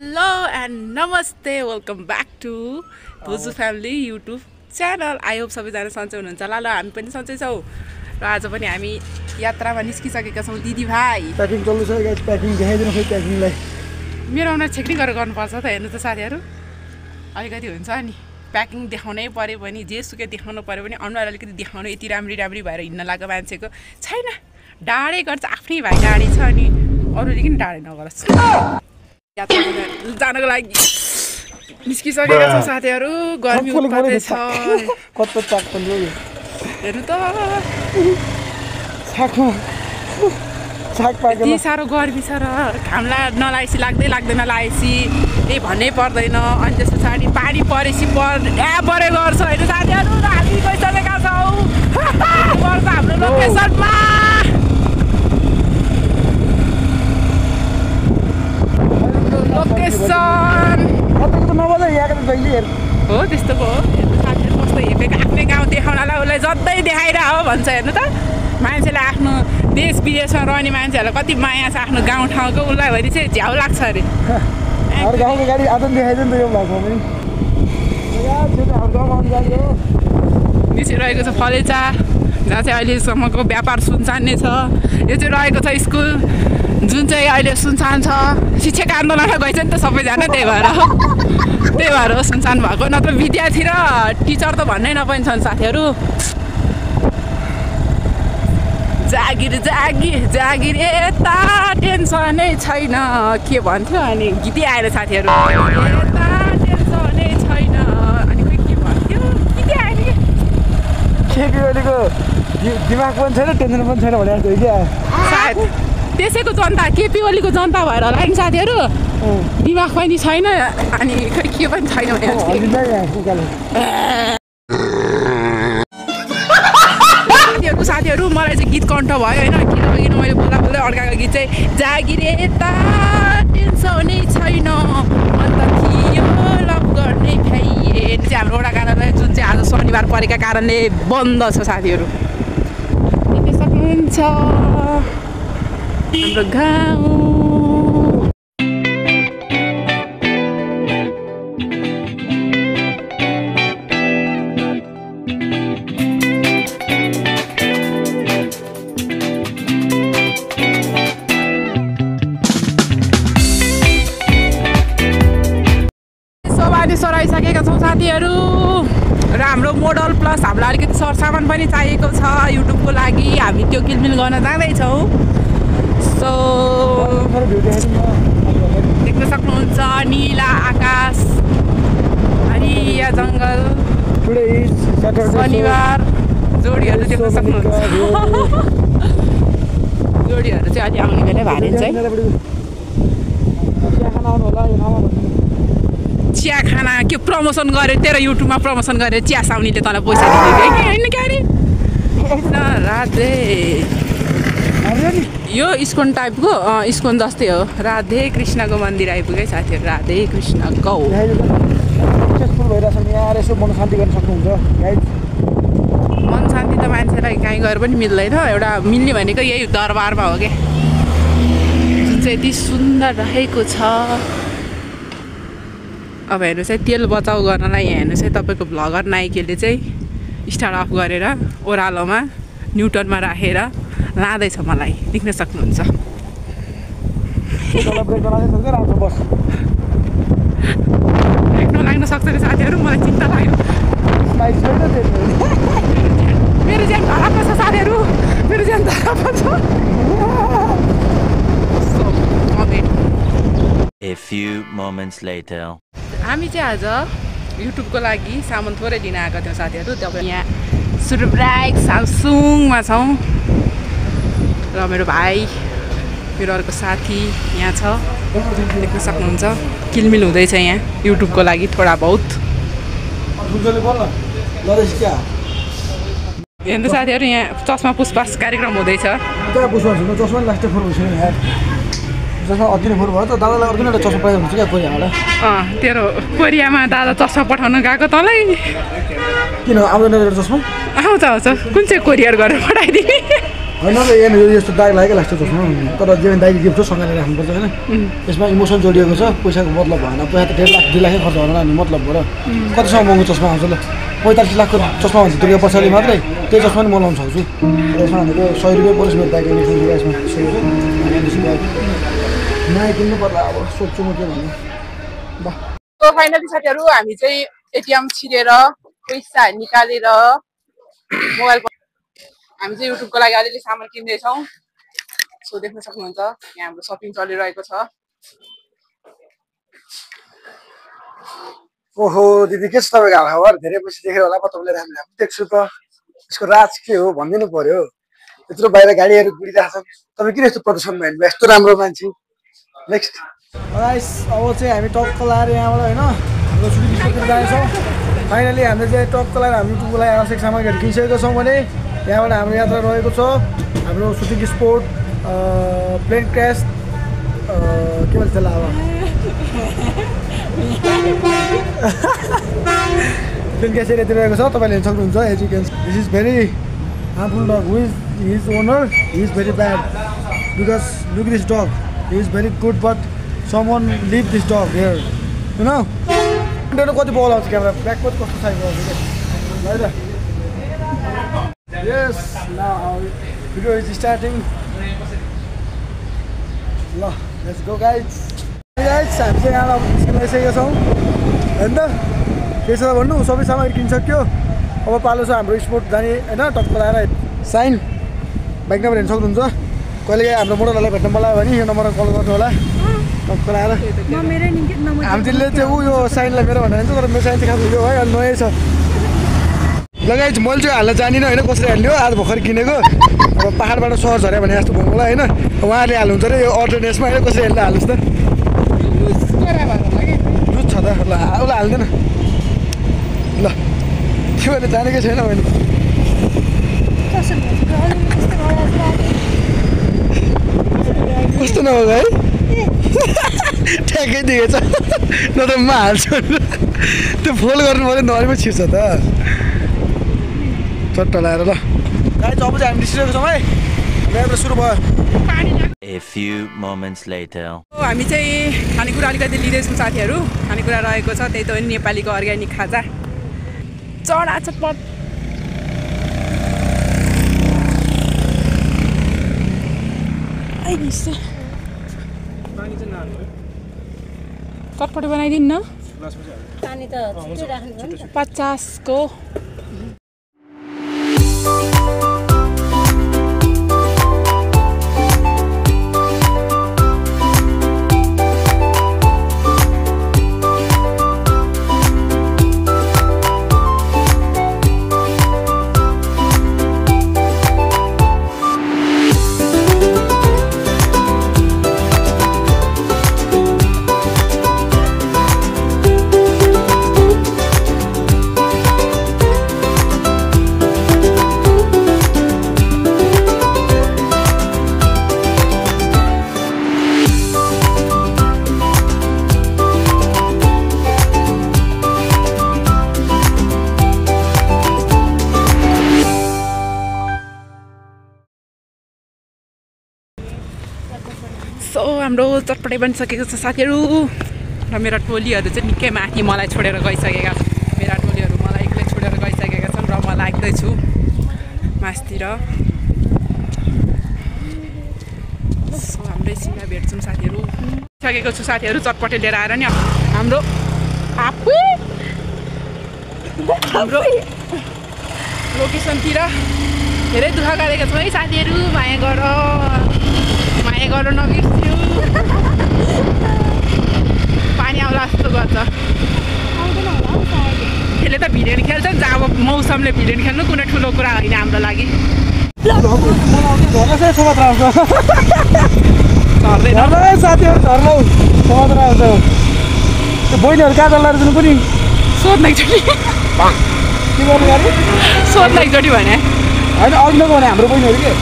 Hello and namaste, welcome back to Bozu Family YouTube channel. I hope सबैजना सन्चै हुनुहुन्छ होला। ल हामी पनि सन्चै छौँ र आज पनि हामी यात्रामा निस्किसकेका छौँ दिदी भाइ। प्याकिङ चल्दैछ गाइस, प्याकिङ देखाइदिनु खोइ प्याकिङलाई। मेरो अनुहार छेक्ने गरेर गर्नुपर्छ त, हेर्नु त साथीहरू। अलिकति हुन्छ नि प्याकिङ देखाउनै पर्यो भने जेसुकै देखाउनु पर्यो भने अनुहार अलिकति देखाउनु यति राम्री भएर हिँड्न लागेको मान्छेको छैन। डाँडै गर्छ, आफ्नै भाइ डाँडै छ अनि अरूले किन डाँडै नगरोस्। यात्रा जानको लागि निस्किसकेका छौँ साथीहरू। गर्मी उत्पादै छ, कस्तो चाक पनि हेर्नु त छाक पाकेको यति साह्रो गर्मी छ र घाम नलाएपछि लाग्दैन लाएपछि केही भन्नै पर्दैन। अनि त्यस पछाडि पानी परेपछि परे गर्छ होइन साथीहरू। हामी गइसकेका छौँ पर्छ हाम्रो लोकेसनमा। लोकेसन हो त्यस्तो पो हो। हेर्नु साथीहरू कस्तो हिँडेको, आफ्नै गाउँ देखाउनलाई उसलाई जस्तै देखाइरह हो भन्छ। हेर्नु त मान्छेलाई आफ्नो देश विदेशमा रहने मान्छेहरूलाई कति माया छ आफ्नो गाउँ ठाउँको, उसलाई भने चाहिँ झ्याउ लाग्छ अरे। गाउँको गाडी आदन देखाइदिनु त यो भएको निस्किरहेको छ फलेचा, जहाँ चाहिँ अहिलेसम्मको व्यापार सुनसान नै छ। यो चाहिँ रहेको छ स्कुल जुन चाहिँ अहिले सुनसान छ। शिक्षक आन्दोलनमा गएछ नि त सबैजना, त्यही भएर हो सुनसान भएको। नत्र विद्यार्थी र टिचर त भन्नै नपाइन्छन् साथीहरू। जागिर यता टेन्सनै छैन के भन्थ्यो अनि गीतै आएर साथीहरू। यता टेन्सनै छैन अनि खोइ के भन्थ्यो, गीतै आएर केपी ओलीको दिमाग पनि छैन, टेन्सन पनि छैन भने जस्तो क्या। सायद त्यसैको जनता, केपी ओलीको जनता भएर होला नि साथीहरू। दिमाग पनि छैन अनि खोइ के पनि छैन साथीहरू। मलाई चाहिँ गीत कण्ठ भयो होइन, किनकि मैले बोल्दै अड्काएको गीत चाहिँ जागिर यता टेन्सनै छैन अन्त थियो लभ गर्ने खाइए चाहिँ हाम्रो वडा कार्यालय जुन चाहिँ आज शनिबार परेका कारणले बन्द छ साथीहरू। देख्न सक्नुहुन्छ हाम्रो गाउँ। सराइसकेका छौँ साथीहरू र हाम्रो मोडल प्लस हामीलाई अलिकति सरसामान पनि चाहिएको छ युट्युबको लागि। हामी त्यो किलमिल गर्न जाँदैछौँ। सो देख्न सक्नुहुन्छ निला आकाश, हरिया जङ्गल, शनिबार जोडीहरू देख्न सक्नुहुन्छ। जोडीहरू चाहिँ अलि आउने बेलै भारिन्छ है। चिया खाना के प्रमोसन गरेर तेरो युट्युबमा प्रमोसन गरेर चिया साउनीले तँलाई पैसा दिँदैन कि होइन क्या अरे। राधे यो इस्कोन टाइपको इस्कोन जस्तै हो। राधे कृष्णको मन्दिर आइपुगेँ साथीहरू। राधे कृष्ण गौ सक्सेसफुल भइरहेछ नि यार। यसो मन शान्ति गर्न सक्नुहुन्छ गाइस। मन शान्ति त मान्छेलाई कहीँ गएर पनि मिल्दैन। एउटा मिल्ने भनेको यही दरबारमा हो क्या, जुन चाहिँ यति सुन्दर रहेको छ। अब हेर्नुहोस् है, तेल बचाउ गर्नलाई यहाँ हेर्नुहोस् है, तपाईँको भ्लगर नाइकेले चाहिँ स्टार्ट अफ गरेर ओह्रालोमा न्युटनमा राखेर लाँदैछ। मलाई देख्न सक्नुहुन्छ। ब्रेक नलाग्न सक्छ अरे साथीहरू, मलाई चिन्ता लाग्यो। मेरो ज्यान धरापमा छ साथीहरू, मेरो ज्यान धरापमा छ। A few moments later. हामी चाहिँ आज युट्युबको लागि सामान थोरै लिन आएका थियौँ साथीहरू। तपाईँ यहाँ सुरब्राइक सामसुङमा छौँ र मेरो भाइ मेरो अर्को साथी यहाँ छ, देख्न सक्नुहुन्छ। किलमिल हुँदैछ यहाँ युट्युबको लागि थोडा बहुत। हेर्नु साथीहरू, यहाँ चस्मा पुष्पास कार्यक्रम हुँदैछ। तेरो कोरियामा दादा चस्मा पठाउन गएको तँलाई किन आउँदैन चस्मा? आउँछ कुन चाहिँ कोरियर गरेर पठाइदिने। होइन र यो यस्तो दाग लागेको लाग्छ चस्मा तर जे दाइले गिफ्ट हो सँगै राख्नुपर्छ होइन यसमा इमोसन जोडिएको छ पैसाको मतलब भएन पैसा त 1.5 लाख 2 लाखै खर्च गर्न नि मतलब भएर कतिसम्म महँगो चस्मा आउँछ ल 45 लाखको चस्मा भन्छ त्यो पछाडि मात्रै त्यही चस्मा नि म लाउन सक्छु यसमा भनेको 100 रुपियाँ परेछ मेरो दाइको इमोसन यसमा नयाँ किन्नु पर्ला अब सोध्छु म के भन्नु ल सो फाइनली साथीहरू हामी चाहिँ एटिएम छिरेर पैसा निकालेर मोबाइल हामी चाहिँ युट्युबको लागि अलिअलि सामान किन्दैछौँ सो देख्न सक्नुहुन्छ यहाँ हाम्रो सपिङ चलिरहेको छ ओहो दिदी के छ तपाईँको हालखबर धेरै पछि देखेर होला म तपाईँले राम्रो राम्रो देख्छु त यसको राज के हो भनिदिनु पर्यो यत्रो बाहिर गाडीहरू गुडिरहेछन् तपाईँ किन यस्तो प्रदूषण भयो यस्तो राम्रो मान्छे नेक्स्ट गाइस अब चाहिँ हामी टक्क लाएर यहाँबाट होइन हाम्रो सुटिङ स्पोटतिर जानेछौँ फाइनली हामीले चाहिँ टक्क लाएर हामी युट्युबको लागि आवश्यक सामग्रीहरू किनिसकेका छौँ भने यहाँबाट हाम्रो यात्रा रहेको छ हाम्रो सुटिङ स्पोट प्लेन क्र्यास के भन्छ त्यसलाई अब प्लेन क्र्यास एरियातिर रहेको छ तपाईँले हेर्न सक्नुहुन्छ as you can this is very harmful dog who is his owner he is very bad because look this dog he is very good but someone leave this dog here you know कति बल आउँछ camera backward कस्तो साइजको आउँछ क्या है त यस now video is starting ल लेट्स गो गाइज हामी चाहिँ यहाँबाट निस्किन आइसकेका छौँ होइन त के छ भन्नु सबै सामग्री किनिसक्यो अब पालो छ हाम्रो स्पोर्ट जाने होइन टक्क लगाएर साइन बाइक नम्बर हेर्न सक्नुहुन्छ कहिले हाम्रो मोटरहरूलाई भेट्न बोलायो भने यो नम्बरमा कल गर्नु होला टक्क लगाएर हामीले चाहिँ ऊ यो साइनलाई मेरो भनेर तर मेरो साइन चाहिँ खास यो है अहिले नयाँ छ लगाइ मैले चाहिँ हाल्न जानिनँ होइन कसरी हाल्यो आज भर्खर किनेको अब पाहाडबाट सहर झऱ्यो भने जस्तो भयो मलाई होइन उहाँले हाल्नुहुन्छ अरे यो अर्डनेसमा होइन कसरी हाल्दा हाल्नुहोस् त लुज छ त ल उसलाई हाल्दैन ल के भने जानेकै छैन मैले कस्तो नहोस् है ठ्याक्कै दिएछ न त म हाल्छु त्यो फोल्ड गर्नु पऱ्यो नरिमै छिर्छ त चट्ट लगाएर ल गाइस अब चाहिँ हामी निस्किरहेको छौँ है यहाँबाट सुरु भयो A few moments later. हामी चाहिँ खानेकुरा अलिकति लिँदैछौँ साथीहरू खानेकुरा रहेको छ त्यही त हो नि नेपालीको अर्ग्यानिक खाजा चढा छ पट चटपटे बनाइदिनु न 50 को सो हाम्रो चटपटे बनिसकेको छ साथीहरू र मेरा टोलीहरू चाहिँ निकै माथि मलाई छोडेर गइसकेका छन् मेरा टोलीहरू मलाई एक्लै छोडेर गइसकेका छन् र म लाग्दैछु मासतिर सो हाम्रै सिमा भेट्छौँ साथीहरू सकेको छु साथीहरू चटपटे लिएर आएर नि हाम्रो लोकेसनतिर धेरै दुःख गरेका छौँ है साथीहरू माया गर नबिर्स्यौ पानी आउला जस्तो गर्छ त्यसले त भिडियो खेल्छ नि अब मौसमले भिडियो खेल्नु कुनै ठुलो कुरा होइन हाम्रो लागि साथीहरू बहिनीहरू कहाँ चल्ला रहेछन् पनि सोध्न एकचोटि के गर्नु गाडी सोध्न एकचोटि भने होइन अघिल्लो भने हाम्रो बहिनीहरू के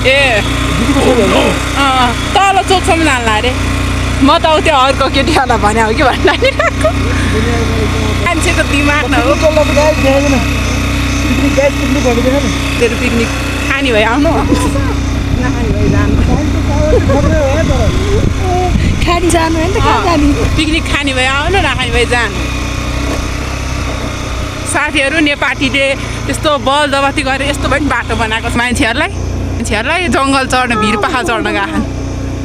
ए तल चोकसम्म जान्ला अरे म त त्यो अर्को केटीहरूलाई भने हो कि भन्नु मान्छेको दिमाग न हो तेरो पिकनिक खाने भए आउनु नखाने भए जानु खानी जानु होइन त कहाँ जाने पिकनिक खाने भए आउनु नखाने भए जानु साथीहरू नेपालीले यस्तो बल दबती गरेर यस्तो पनि बाटो बनाएको छ मान्छेहरूलाई जङ्गल चढ्न भिर पाखा चढ्न गएको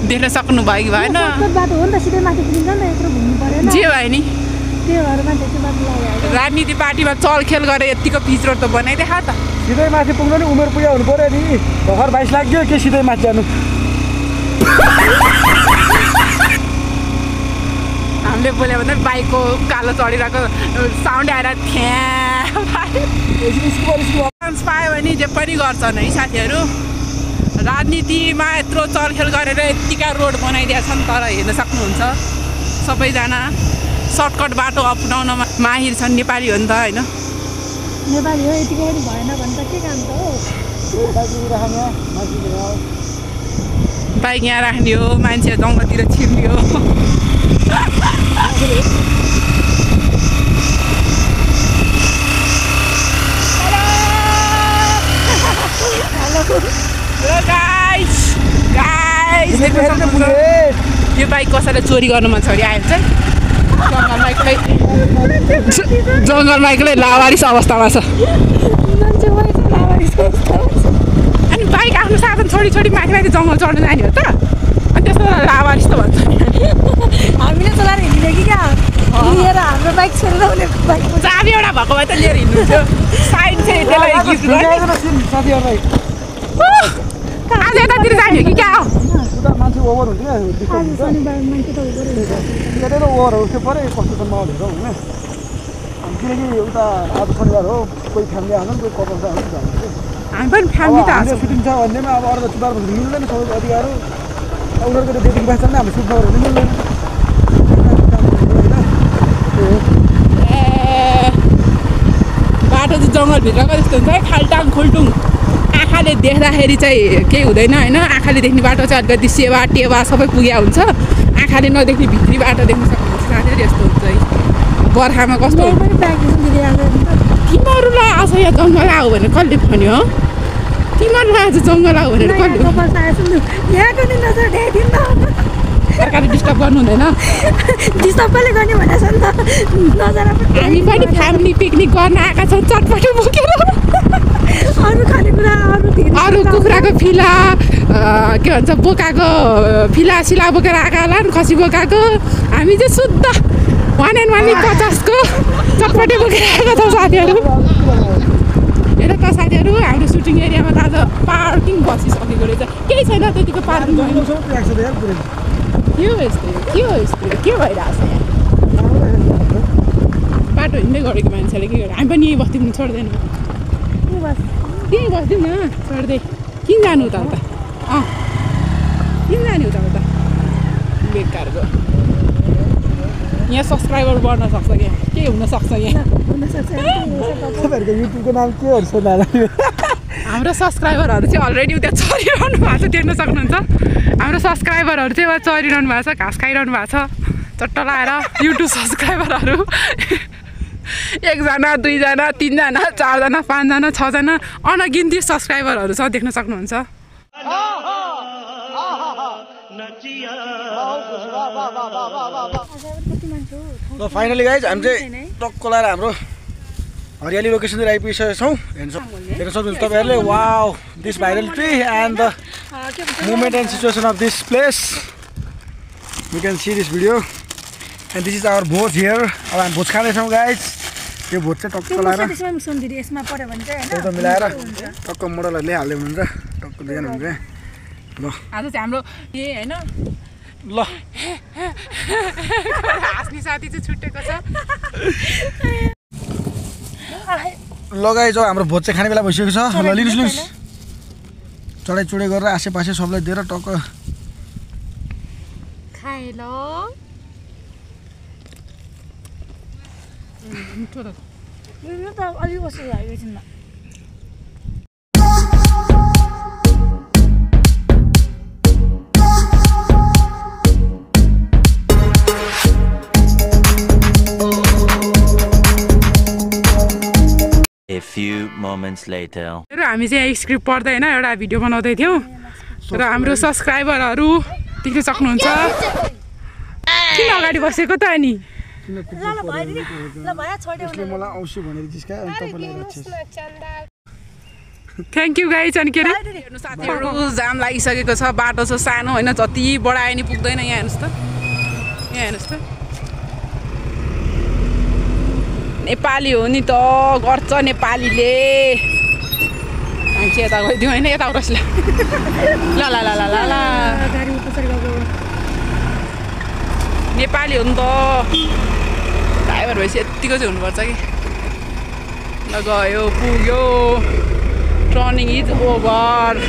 देख्न सक्नुभयो कि भएन बाटो हो नि त सिधै माथि पुगिन्छ नि त यत्रो घुम्नु परेन जे भयो नि त्यो भएर मान्छे त्यो बाटो लाग्यो राजनीति पार्टीमा चलखेल गरेर यतिको पिच रोड त बनाइदेखा त सिधै माथि पुग्नु नि उमेर पुग्यो हुनु पऱ्यो नि भर्खर 22 लाग्यो के सिधै माथि जानु हामीले बोल्यो भने बाइकको कालो चढिरहेको साउन्ड आएर चान्स पायो भने जे पनि गर्छन् है साथीहरू राजनीतिमा यत्रो चलखेल गरेर यत्तिका रोड बनाइदिएका छन् तर हेर्न सक्नुहुन्छ सबैजना सर्टकट बाटो अपनाउनमा माहिर छन् नेपाली हो नि त होइन नेपाली हो यतिको पनि भएन भने त के काम त हो बाइक यहाँ राख्ने हो मान्छे जङ्गलतिर छिर्ने हो यो बाइक कसैलाई चोरी गर्नु मन छ अरे आयो चाहिँ जङ्गलमा एक्लै लावारिस अवस्थामा छ अनि बाइक आफ्नो साधन छोडी माथि जङ्गल चढ्नु जाने हो त अनि त्यस्तो लावारिस त भन्छ हामीले चलाएर हिँड्ने कि क्या लिएर हाम्रो बाइक छोडेर उनीहरूको बाइक चाबी एउटा भएको भए त लिएर हिँड्नुहुन्थ्यो साइड चाहिँ त्यसलाई गिफ्ट गर्ने साथीहरूलाई आज यतातिर जाने हो कि क्या हो मान्छे ओभर हुन्छ शनिबार मान्छे त ओभर हो त्यो पऱ्यो कस्तो छ माहौल हेरौँ होइन किनकि उता आज शनिबार हो कोही फ्यामिली आउँछ कोही कपाल छ हामी पनि फ्यामिली त आएको सुटिङ छ भन्नेमा अब अरू त सुधार मिल्दैन सबैको अधिकार हो उनीहरूको त डेटिङ बास छ नि हाम्रो सुट नगरेर मिल्दैन बाटो चाहिँ जङ्गलभित्रको जस्तो हुन्छ है खाल्टाङ खुल्टुङ आँखाले देख्दाखेरि चाहिँ केही हुँदैन होइन आँखाले देख्ने बाटो चाहिँ अलिकति सेवा टेवा सबै पुगेको हुन्छ आँखाले नदेख्ने भित्री बाटो देख्न सक्नुहुन्छ साथीहरू यस्तो हुन्छ है बर्खामा कस्तो तिमीहरूलाई आज यहाँ जङ्गल आऊ भनेर कसले भन्यो हो तिमीहरूलाई आज जङ्गल आऊ भनेर कसले सरकारले डिस्टर्ब गर्नु हुँदैन डिस्टर्बले गर्ने भनेको छ नि त नजर हामी पनि फ्यामिली पिकनिक गर्न आएका छौँ चटपटे बोकेर अरू खानेकुरा अरू कुखुराको फिला के भन्छ बोकाको फिला सिला बोकेर आएका होला नि खसी बोकाको हामी चाहिँ शुद्ध 1 and 50को चटपटे बोकेर आएका छौँ साथीहरू हेर त साथीहरू हाम्रो सुटिङ एरियामा त आज पार्किङ बसिसकेको रहेछ केही छैन त्यतिको पार्किङ के भइरहेको छ बाटो हिँड्दै गरेको मान्छेले के गर्यो हामी पनि यहीँ बस्दिउँ छोड्दैन त्यहीँ बस्दिउँ न छोड्दै किन जानु उता किन जाने उता बेकारको यहाँ सब्सक्राइबर बढ्न सक्छ क्या के हुनसक्छ यहाँ युट्युबको नाम के हो हाम्रो सब्सक्राइबरहरू चाहिँ अलरेडी उता चरिरहनु भएको छ देख्न सक्नुहुन्छ हाम्रो सब्सक्राइबरहरू चाहिँ उता चरिरहनु भएको छ घाँस खाइरहनु भएको छ चट्ट लाएर युट्युब सब्सक्राइबरहरू 1 जना 2 जना 3 जना 4 जना 5 जना 6 जना अनगिन्ती सब्सक्राइबरहरू छ देख्न सक्नुहुन्छ फाइनली गाइज हामी चाहिँ टक्क लाएर हाम्रो हरियाली लोकेसनतिर आइपुगिसकेका छौँ हेर्न सक्नुहुन्छ तपाईँहरूले wow this virality and the movement and situation of this place you can see this video and this is our भोज हियर अब हामी भोज खाँदैछौँ गाइज यो भोज चाहिँ टक्क लाएर त्यो मिलाएर टक्क मोडलहरूले हाल्दै हुनुहुन्छ टक्क दिएन हुन्छ ल आज चाहिँ हाम्रो ए होइन ल हाँस्ने साथी चाहिँ छुट्टेको छ लगाइ जाऊ हाम्रो भोज चाहिँ खाने बेला भइसकेको छ ल लिनुहोस् चढाइ चुडाइ गरेर आसेपासे सबलाई दिएर टक्क खाए ल मिठो त यो त अलि कस्तो लाग्यो एकछिनमा A few moments later. र हामी चाहिँ यहाँ स्क्रिप्ट पढ्दैन एउटा भिडियो बनाउँदै थियौँ र हाम्रो सब्सक्राइबरहरू देख्न सक्नुहुन्छ किन अगाडि बसेको त अनि मलाई आउँछु भनेर जिस्का अनि तपाईँलाई थ्याङ्क यू गाइज अनि के अरे हेर्नु साथीहरू जाम लागिसकेको छ बाटो छ सानो होइन जति बढाए नि पुग्दैन यहाँ हेर्नुहोस् त यहाँ हेर्नुहोस् त नेपाली हो नि त गर्छ नेपालीले मान्छे यता गइदिउँ होइन यता उरस ल ल ल ल ल ल नेपाली हो नि त ड्राइभर भएपछि यत्तिको चाहिँ हुनुपर्छ कि ल गयो पुग्यो टर्निङ इज ओभर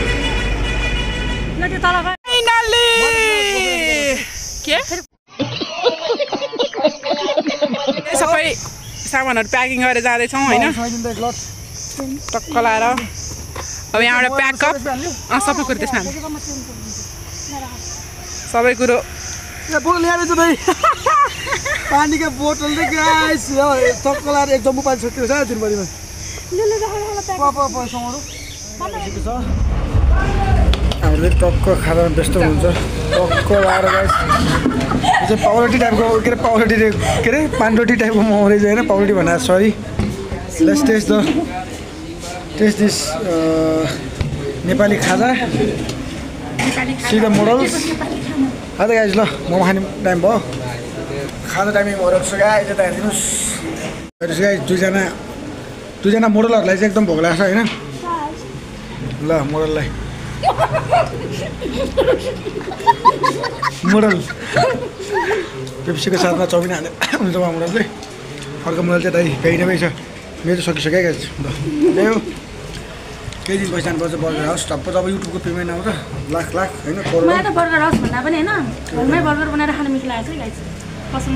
के सबै सामानहरू प्याकिङ गरेर जाँदैछौँ होइन टक्क लाएर अब यहाँबाट प्याकअप सबै कुरो त्यसमा सबै कुरो पानीको बोतल टक्क लाएर एक जम्बु पानी छोडिएको छ दिनभरिमा हामीले टक्क खाना व्यस्त हुन्छ टक्क लाएर गाइस यो चाहिँ पाउरोटी टाइपको के अरे पाउरोटी के अरे पानरोटी टाइपको मोमो रहेछ होइन पाउरोटी भनेर sorry let's taste this Nepali खाजा सिधा मोडल्स खाँदा गाइस ल मोमो खाने टाइम भयो खाजा टाइमिङ भएर छ गाइस यता हेरिदिनुहोस् गाइस दुईजना मोडलहरूलाई चाहिँ एकदम भोक लाग्छ होइन ल मोडललाई मोडल पेप्सीको साथमा चाउमिन हाल्ने हुन्छ उहाँ मोडल चाहिँ अर्को मोडल चाहिँ दाइ भ्याइ छ मेरो चाहिँ सकिसक्यो क्या ल ल्यायो केही दिन पैसा जानुपर्छ बर्गर हाउस टप्प जब युट्युबको पेमेन्ट आउँछ लाख होइन बर्गर हाउस भन्दा पनि होइन घरमै बर्गर बनाएर खानु मिठो लागेको छ गाइस कसम